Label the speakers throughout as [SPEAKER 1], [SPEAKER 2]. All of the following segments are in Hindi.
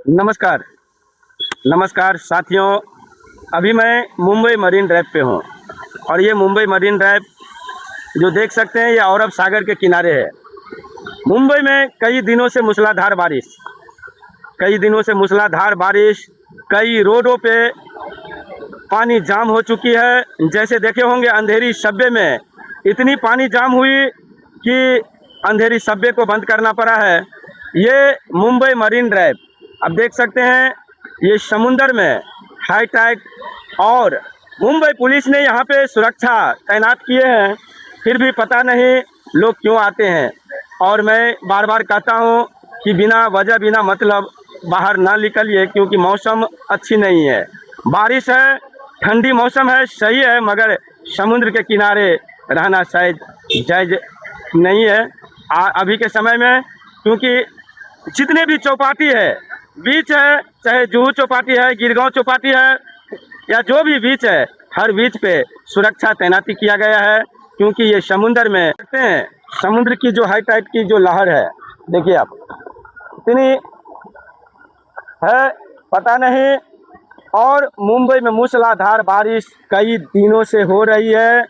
[SPEAKER 1] नमस्कार नमस्कार साथियों। अभी मैं मुंबई मरीन ड्राइव पे हूँ और ये मुंबई मरीन ड्राइव जो देख सकते हैं ये अरब सागर के किनारे है। मुंबई में कई दिनों से मूसलाधार बारिश कई रोडों पे पानी जाम हो चुकी है। जैसे देखे होंगे अंधेरी सब्वे में इतनी पानी जाम हुई कि अंधेरी सब्वे को बंद करना पड़ा है। ये मुंबई मरीन ड्राइव अब देख सकते हैं ये समुंदर में हाई टाइड और मुंबई पुलिस ने यहाँ पे सुरक्षा तैनात किए हैं, फिर भी पता नहीं लोग क्यों आते हैं। और मैं बार बार कहता हूँ कि बिना वजह बिना मतलब बाहर ना निकलिए, क्योंकि मौसम अच्छी नहीं है। बारिश है, ठंडी मौसम है, सही है, मगर समुद्र के किनारे रहना शायद जायज़ नहीं है अभी के समय में, क्योंकि जितने भी चौपाटी है, बीच है, चाहे जुहू चौपाटी है, गिरगांव चौपाटी है या जो भी बीच है, हर बीच पे सुरक्षा तैनाती किया गया है। क्योंकि ये समुंदर में देखते हैं समुद्र की जो हाई टाइड की जो लहर है, देखिए आप इतनी है पता नहीं। और मुंबई में मूसलाधार बारिश कई दिनों से हो रही है।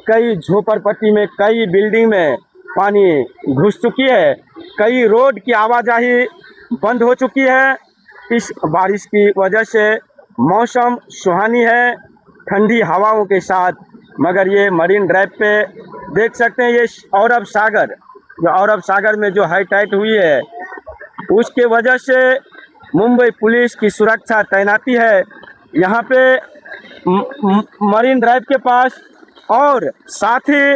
[SPEAKER 1] कई झोपड़पट्टी में कई बिल्डिंग में पानी घुस चुकी है, कई रोड की आवाजाही बंद हो चुकी है। इस बारिश की वजह से मौसम सुहानी है, ठंडी हवाओं के साथ। मगर ये मरीन ड्राइव पे देख सकते हैं ये अरब सागर में जो हाई टाइड हुई है उसके वजह से मुंबई पुलिस की सुरक्षा तैनाती है यहाँ पे मरीन ड्राइव के पास। और साथ ही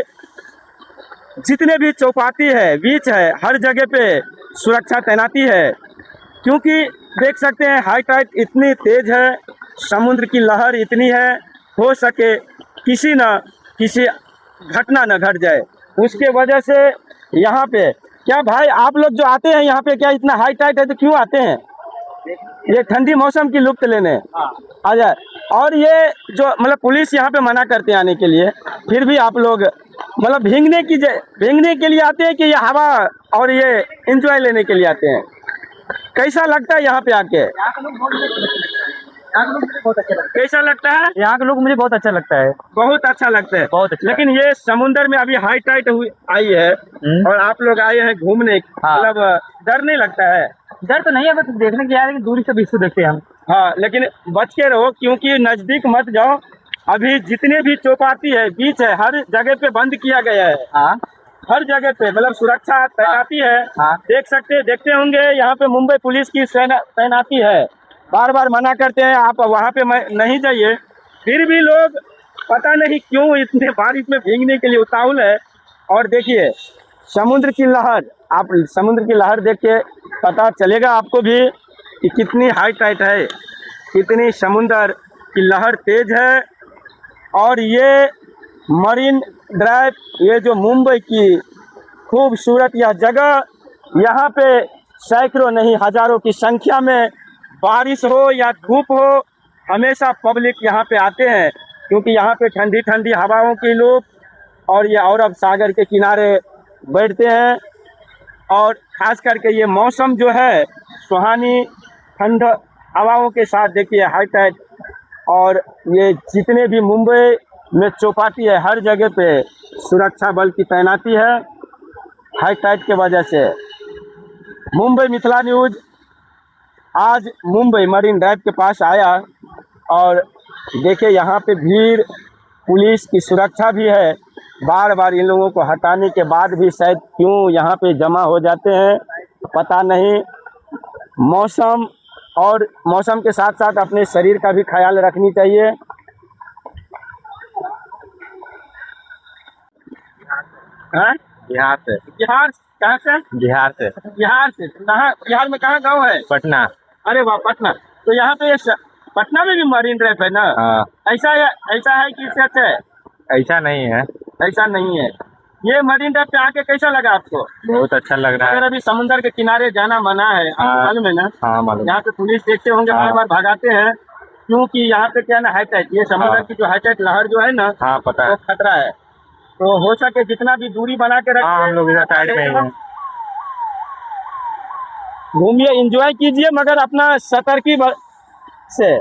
[SPEAKER 1] जितने भी चौपाटी है, बीच है, हर जगह पे सुरक्षा तैनाती है। क्योंकि देख सकते हैं हाई टाइड इतनी तेज है, समुद्र की लहर इतनी है, हो सके किसी घटना न घट जाए, उसके वजह से यहाँ पे। क्या भाई आप लोग जो आते हैं यहाँ पे, क्या इतना हाई टाइड है तो क्यों आते हैं? ये ठंडी मौसम की लुत्फ लेने आ जाए। और ये जो मतलब पुलिस यहाँ पे मना करते हैं आने के लिए, फिर भी आप लोग मतलब भीगने के लिए आते हैं कि ये हवा और ये एंजॉय लेने के लिए आते हैं? कैसा लगता है यहाँ पे आके? कैसा लगता है?
[SPEAKER 2] यहाँ के लोग मुझे बहुत अच्छा लगता है।
[SPEAKER 1] बहुत अच्छा लगता है,
[SPEAKER 2] बहुत अच्छा।
[SPEAKER 1] लेकिन ये समुंदर में अभी हाई टाइड आई है और आप लोग आए हैं घूमने, मतलब डर नहीं लगता है?
[SPEAKER 2] डर तो नहीं है, बस देखने के यार दूरी से विश्व देखते हैं हम।
[SPEAKER 1] हाँ, लेकिन बच के रहो, क्योंकि नजदीक मत जाओ। अभी जितने भी चौपाटी है, बीच है, हर जगह पे बंद किया गया है।
[SPEAKER 2] हाँ,
[SPEAKER 1] हर जगह पे मतलब सुरक्षा तैनाती है।
[SPEAKER 2] हाँ।
[SPEAKER 1] देखते होंगे यहाँ पे मुंबई पुलिस की तैनाती है। बार बार मना करते हैं आप वहाँ पे नहीं जाइए, फिर भी लोग पता नहीं क्यों इतने बारिश में भीगने के लिए उतावल है। और देखिए समुद्र की लहर, आप समुद्र की लहर देख के पता चलेगा आपको भी कि कितनी हाई टाइड है, कितनी समुद्र की लहर तेज है। और ये मरीन ड्राइव, ये जो मुंबई की खूबसूरत यह जगह, यहाँ पे सैकड़ों नहीं हजारों की संख्या में बारिश हो या धूप हो, हमेशा पब्लिक यहाँ पे आते हैं। क्योंकि यहाँ पे ठंडी ठंडी हवाओं की लुत्फ, और ये अरब सागर के किनारे बैठते हैं। और ख़ास करके ये मौसम जो है सुहानी ठंड हवाओं के साथ, देखिए हाई टाइड। और ये जितने भी मुंबई में चौपाटी है, हर जगह पे सुरक्षा बल की तैनाती है हाई टाइड के वजह से। मुंबई मिथिला न्यूज़ आज मुंबई मरीन ड्राइव के पास आया और देखे यहाँ पे भीड़, पुलिस की सुरक्षा भी है। बार बार इन लोगों को हटाने के बाद भी शायद क्यों यहाँ पे जमा हो जाते हैं पता नहीं। मौसम के साथ साथ अपने शरीर का भी ख्याल रखनी चाहिए।
[SPEAKER 2] बिहार से।
[SPEAKER 1] बिहार कहाँ से?
[SPEAKER 2] बिहार से।
[SPEAKER 1] बिहार से कहाँ? बिहार में कहाँ गाँव है?
[SPEAKER 2] पटना।
[SPEAKER 1] अरे वाह, पटना। तो यहाँ पे पटना में भी मरीन ड्राइव है ना?
[SPEAKER 2] हाँ।
[SPEAKER 1] ऐसा है कि इससे अच्छा है?
[SPEAKER 2] ऐसा नहीं है।
[SPEAKER 1] ऐसा नहीं है। ये मरीन ड्राइव पे आके कैसा लगा आपको?
[SPEAKER 2] बहुत अच्छा लग रहा है।
[SPEAKER 1] अगर अभी समुद्र के किनारे जाना मना है, आपको मालूम है ना?
[SPEAKER 2] हाँ मालूम।
[SPEAKER 1] यहाँ पे पुलिस देखते होंगे, बार बार भगाते हैं, क्योंकि यहाँ पे क्या ना हाई टाइड, ये समुद्र की जो हाई टाइड लहर जो है ना,
[SPEAKER 2] हाँ पता है,
[SPEAKER 1] वो खतरा है। तो हो सके जितना भी दूरी बना के रखें।
[SPEAKER 2] हम लोग इधर साइड में ही हैं।
[SPEAKER 1] घूमिए, एंजॉय कीजिए, मगर अपना सतर्की से।